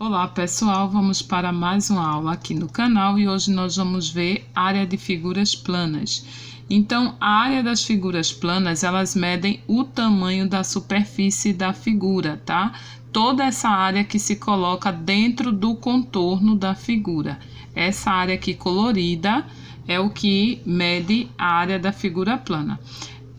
Olá pessoal, vamos para mais uma aula aqui no canal e hoje nós vamos ver área de figuras planas. Então, a área das figuras planas, elas medem o tamanho da superfície da figura, tá? Toda essa área que se coloca dentro do contorno da figura. Essa área aqui colorida é o que mede a área da figura plana.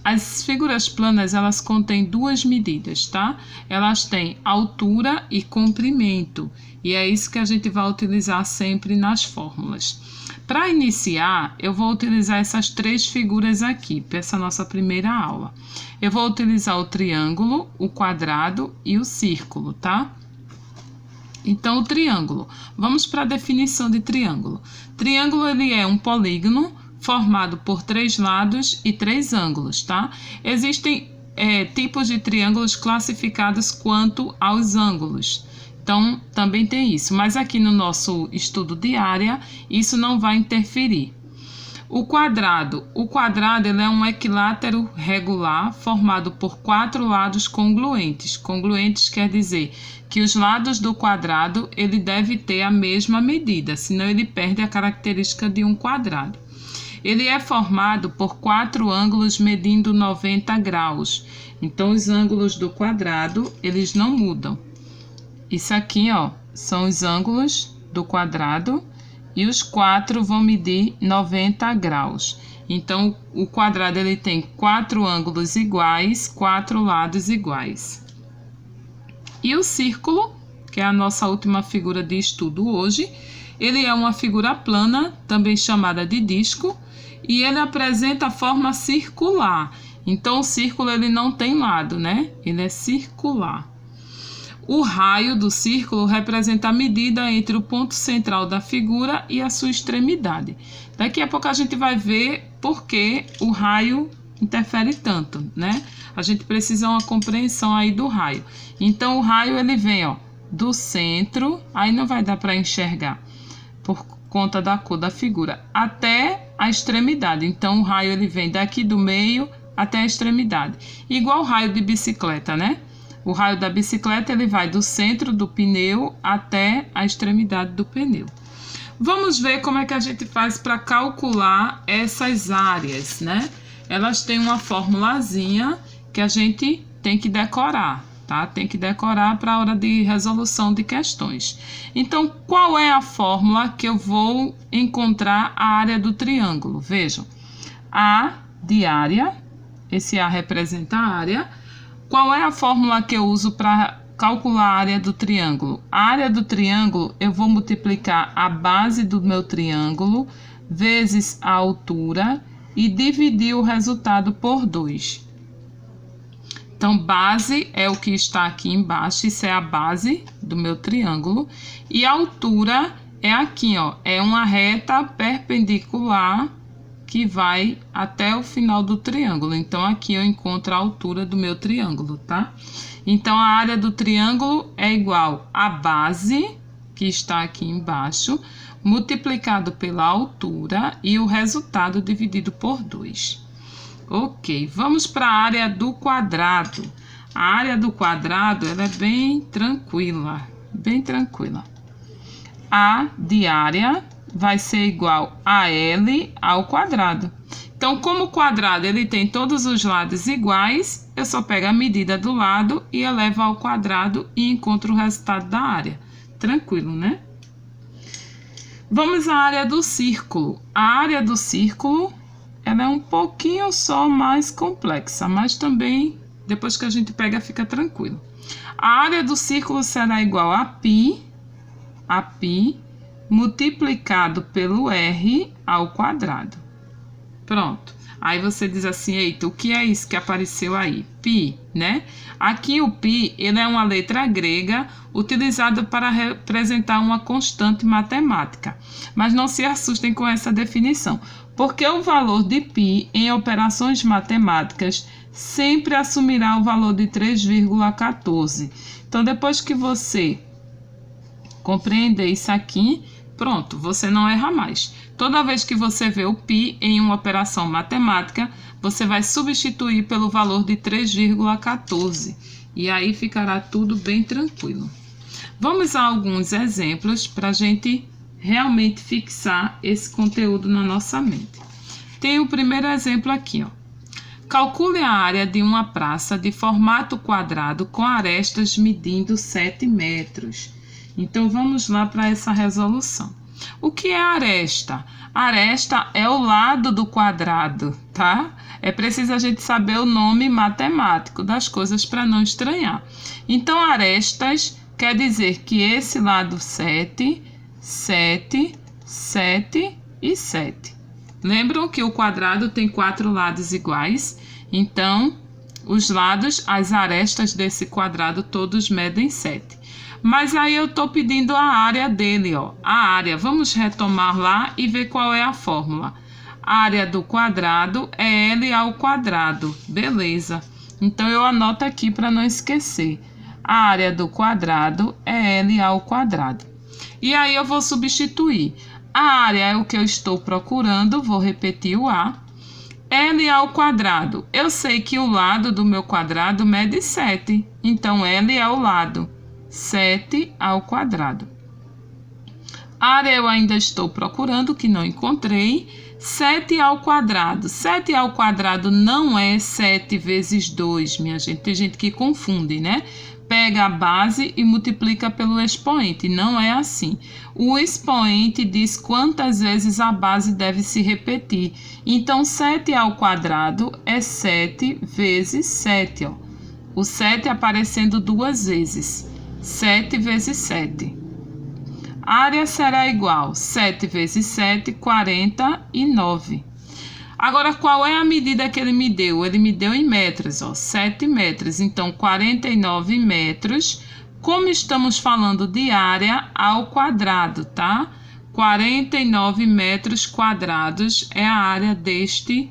As figuras planas, elas contêm duas medidas, tá? Elas têm altura e comprimento, e é isso que a gente vai utilizar sempre nas fórmulas. Para iniciar, eu vou utilizar essas três figuras aqui, para essa nossa primeira aula. Eu vou utilizar o triângulo, o quadrado e o círculo, tá? Então, o triângulo. Vamos para a definição de triângulo. Triângulo, ele é um polígono formado por três lados e três ângulos, tá? Existem tipos de triângulos classificados quanto aos ângulos. Então, também tem isso. Mas aqui no nosso estudo de área, isso não vai interferir. O quadrado. O quadrado ele é um equilátero regular formado por quatro lados congruentes. Congruentes quer dizer que os lados do quadrado ele deve ter a mesma medida, senão ele perde a característica de um quadrado. Ele é formado por quatro ângulos medindo 90 graus. Então, os ângulos do quadrado, eles não mudam. Isso aqui, ó, são os ângulos do quadrado e os quatro vão medir 90 graus. Então, o quadrado, ele tem quatro ângulos iguais, quatro lados iguais. E o círculo, que é a nossa última figura de estudo hoje, ele é uma figura plana, também chamada de disco, e ele apresenta a forma circular. Então, o círculo ele não tem lado, né? Ele é circular. O raio do círculo representa a medida entre o ponto central da figura e a sua extremidade. Daqui a pouco a gente vai ver por que o raio interfere tanto, né? A gente precisa uma compreensão aí do raio. Então, o raio ele vem, ó, do centro, aí não vai dar para enxergar por conta da cor da figura, até a extremidade. Então, o raio ele vem daqui do meio até a extremidade. Igual o raio de bicicleta, né? O raio da bicicleta ele vai do centro do pneu até a extremidade do pneu. Vamos ver como é que a gente faz para calcular essas áreas, né? Elas têm uma formulazinha que a gente tem que decorar. Tá? Tem que decorar para a hora de resolução de questões. Então, qual é a fórmula que eu vou encontrar a área do triângulo? Vejam, A de área, esse A representa a área. Qual é a fórmula que eu uso para calcular a área do triângulo? A área do triângulo, eu vou multiplicar a base do meu triângulo vezes a altura e dividir o resultado por 2. Então, base é o que está aqui embaixo, isso é a base do meu triângulo. E a altura é aqui, ó, é uma reta perpendicular que vai até o final do triângulo. Então, aqui eu encontro a altura do meu triângulo, tá? Então, a área do triângulo é igual a base, que está aqui embaixo, multiplicado pela altura e o resultado dividido por 2. Ok, vamos para a área do quadrado. A área do quadrado ela é bem tranquila, bem tranquila. A de área vai ser igual a L ao quadrado. Então, como o quadrado ele tem todos os lados iguais, eu só pego a medida do lado e elevo ao quadrado e encontro o resultado da área. Tranquilo, né? Vamos à área do círculo. A área do círculo ela é um pouquinho só mais complexa, mas também, depois que a gente pega, fica tranquilo. A área do círculo será igual a π multiplicado pelo r ao quadrado. Pronto. Aí você diz assim, eita, o que é isso que apareceu aí? Π, né? Aqui o π, ele é uma letra grega utilizada para representar uma constante matemática. Mas não se assustem com essa definição, porque o valor de π em operações matemáticas sempre assumirá o valor de 3,14. Então, depois que você compreender isso aqui, pronto, você não erra mais. Toda vez que você vê o π em uma operação matemática, você vai substituir pelo valor de 3,14. E aí ficará tudo bem tranquilo. Vamos a alguns exemplos para a gente realmente fixar esse conteúdo na nossa mente. Tem o primeiro exemplo aqui, ó. Calcule a área de uma praça de formato quadrado com arestas medindo 7 metros. Então, vamos lá para essa resolução. O que é aresta? Aresta é o lado do quadrado, tá? É preciso a gente saber o nome matemático das coisas para não estranhar. Então, arestas quer dizer que esse lado 7, 7, 7 e 7. Lembram que o quadrado tem 4 lados iguais? Então, os lados, as arestas desse quadrado todos medem 7. Mas aí eu estou pedindo a área dele, ó. A área, vamos retomar lá e ver qual é a fórmula. A área do quadrado é L ao quadrado, beleza. Então, eu anoto aqui para não esquecer. A área do quadrado é L ao quadrado. E aí eu vou substituir. A área é o que eu estou procurando, vou repetir o A. L ao quadrado. Eu sei que o lado do meu quadrado mede 7. Então, L é o lado. 7 ao quadrado. A área eu ainda estou procurando, que não encontrei. 7 ao quadrado. 7 ao quadrado não é 7 vezes 2, minha gente. Tem gente que confunde, né? Pega a base e multiplica pelo expoente. Não é assim. O expoente diz quantas vezes a base deve se repetir. Então, 7 ao quadrado é 7 vezes 7, ó. O 7 aparecendo 2 vezes. 7 vezes 7. A área será igual 7 vezes 7, 49. Agora, qual é a medida que ele me deu? Ele me deu em metros, ó, 7 metros. Então, 49 metros. Como estamos falando de área ao quadrado, tá? 49 metros quadrados é a área deste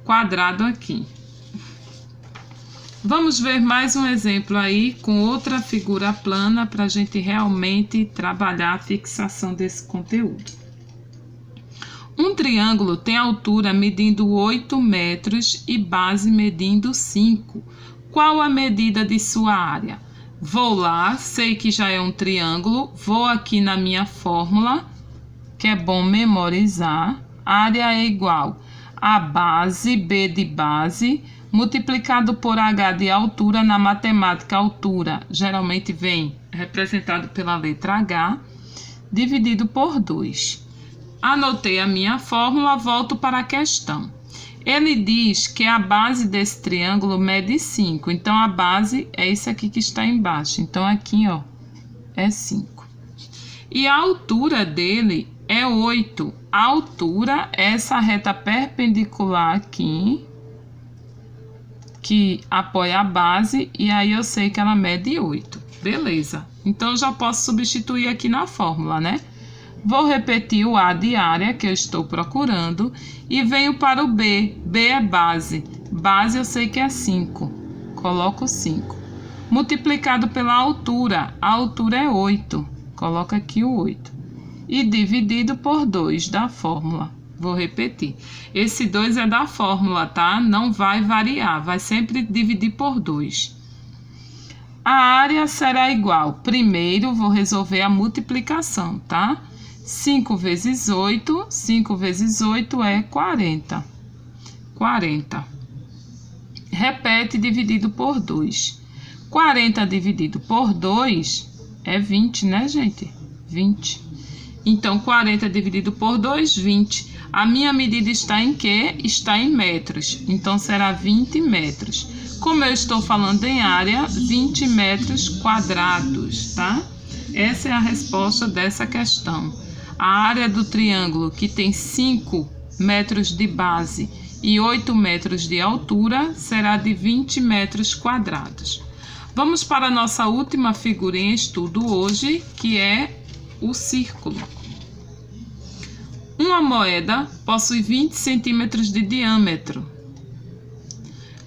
quadrado aqui. Vamos ver mais um exemplo aí com outra figura plana para a gente realmente trabalhar a fixação desse conteúdo. Um triângulo tem altura medindo 8 metros e base medindo 5. Qual a medida de sua área? Vou lá, sei que já é um triângulo, vou aqui na minha fórmula, que é bom memorizar. Área é igual a base, B de base, multiplicado por H de altura. Na matemática, altura geralmente vem representado pela letra H, dividido por 2. Anotei a minha fórmula, volto para a questão. Ele diz que a base desse triângulo mede 5, então a base é esse aqui que está embaixo. Então, aqui, ó, é 5. E a altura dele é 8. A altura é essa reta perpendicular aqui, que apoia a base, e aí eu sei que ela mede 8. Beleza. Então, eu já posso substituir aqui na fórmula, né? Vou repetir o A de área que eu estou procurando e venho para o B. B é base. Base eu sei que é 5. Coloco 5. Multiplicado pela altura. A altura é 8. Coloco aqui o 8. E dividido por 2 da fórmula. Vou repetir. Esse 2 é da fórmula, tá? Não vai variar. Vai sempre dividir por 2. A área será igual. Primeiro, vou resolver a multiplicação, tá? 5 vezes 8. 5 vezes 8 é 40. 40. Repete dividido por 2. 40 dividido por 2 é 20, né, gente? 20. Então, 40 dividido por 2, 20. A minha medida está em quê? Está em metros. Então, será 20 metros. Como eu estou falando em área, 20 metros quadrados, tá? Essa é a resposta dessa questão. A área do triângulo, que tem 5 metros de base e 8 metros de altura, será de 20 metros quadrados. Vamos para a nossa última figura em estudo hoje, que é o círculo. Uma moeda possui 20 centímetros de diâmetro.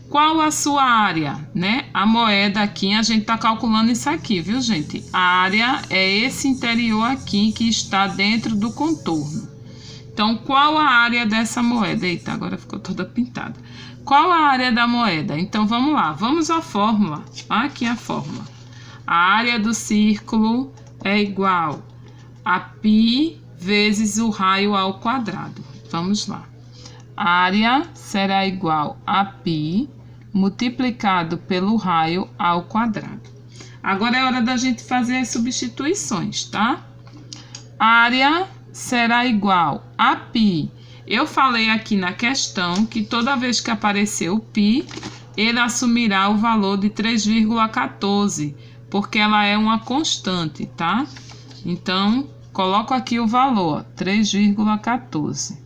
Qual a sua área, né? A moeda aqui, a gente está calculando isso aqui, viu, gente? A área é esse interior aqui que está dentro do contorno. Então, qual a área dessa moeda? Eita, agora ficou toda pintada. Qual a área da moeda? Então, vamos lá. Vamos à fórmula. Aqui a fórmula. A área do círculo é igual a π vezes o raio ao quadrado. Vamos lá. A área será igual a π multiplicado pelo raio ao quadrado. Agora é hora da gente fazer as substituições, tá? A área será igual a π. Eu falei aqui na questão que toda vez que aparecer o π, ele assumirá o valor de 3,14, porque ela é uma constante, tá? Então, coloco aqui o valor, 3,14.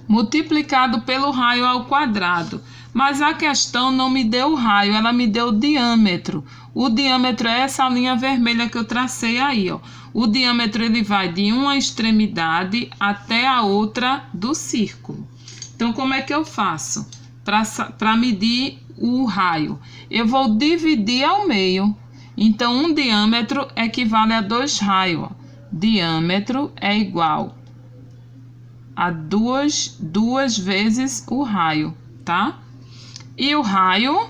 Multiplicado pelo raio ao quadrado. Mas a questão não me deu o raio, ela me deu o diâmetro. O diâmetro é essa linha vermelha que eu tracei aí, ó. O diâmetro ele vai de uma extremidade até a outra do círculo. Então, como é que eu faço para medir o raio? Eu vou dividir ao meio. Então, um diâmetro equivale a 2 raios. Ó. Diâmetro é igual a duas vezes o raio, tá? E o raio,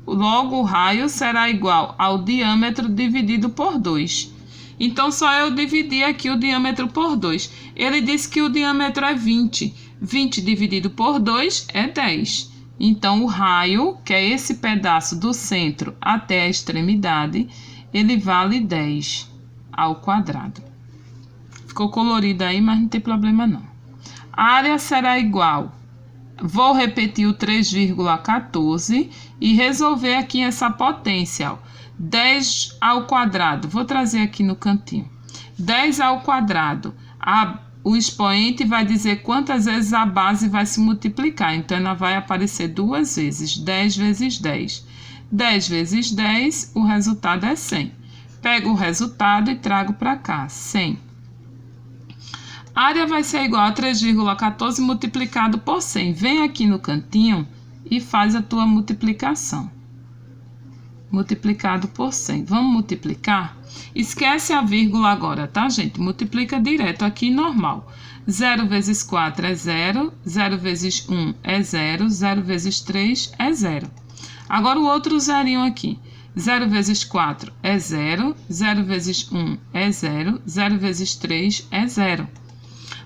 logo o raio será igual ao diâmetro dividido por 2. Então, só eu dividir aqui o diâmetro por 2. Ele disse que o diâmetro é 20. 20 dividido por 2 é 10. Então, o raio, que é esse pedaço do centro até a extremidade, ele vale 10 ao quadrado. Ficou colorido aí, mas não tem problema não. A área será igual... Vou repetir o 3,14 e resolver aqui essa potência. Ó. 10 ao quadrado. Vou trazer aqui no cantinho. 10 ao quadrado. O expoente vai dizer quantas vezes a base vai se multiplicar. Então, ela vai aparecer 2 vezes. 10 vezes 10. 10 vezes 10, o resultado é 100. Pego o resultado e trago para cá. 100. A área vai ser igual a 3,14 multiplicado por 100. Vem aqui no cantinho e faz a tua multiplicação. Multiplicado por 100. Vamos multiplicar? Esquece a vírgula agora, tá, gente? Multiplica direto aqui, normal. 0 vezes 4 é 0. 0 vezes 1 é 0. 0 vezes 3 é 0. Agora o outro zerinho aqui. 0 vezes 4 é 0. 0 vezes 1 é 0. 0 vezes 3 é 0.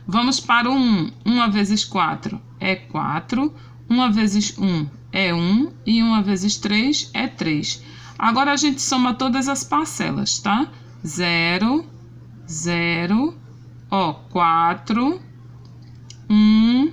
Vamos para o 1. 1 vezes 4 é 4. 1 vezes 1 é 1. E 1 vezes 3 é 3. Agora, a gente soma todas as parcelas, tá? 0, 0, 4, 1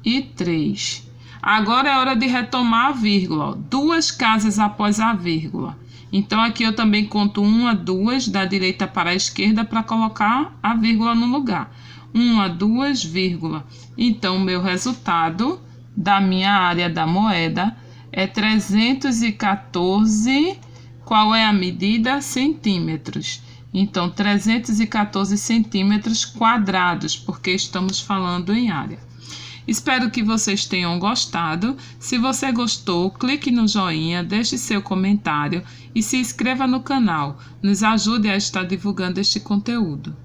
e 3. Agora é hora de retomar a vírgula. Ó. 2 casas após a vírgula. Então, aqui eu também conto 1, 2, da direita para a esquerda, para colocar a vírgula no lugar. 1, 2, vírgula. Então, o meu resultado da minha área da moeda é 314, qual é a medida? Centímetros. Então, 314 centímetros quadrados, porque estamos falando em área. Espero que vocês tenham gostado. Se você gostou, clique no joinha, deixe seu comentário e se inscreva no canal. Nos ajude a estar divulgando este conteúdo.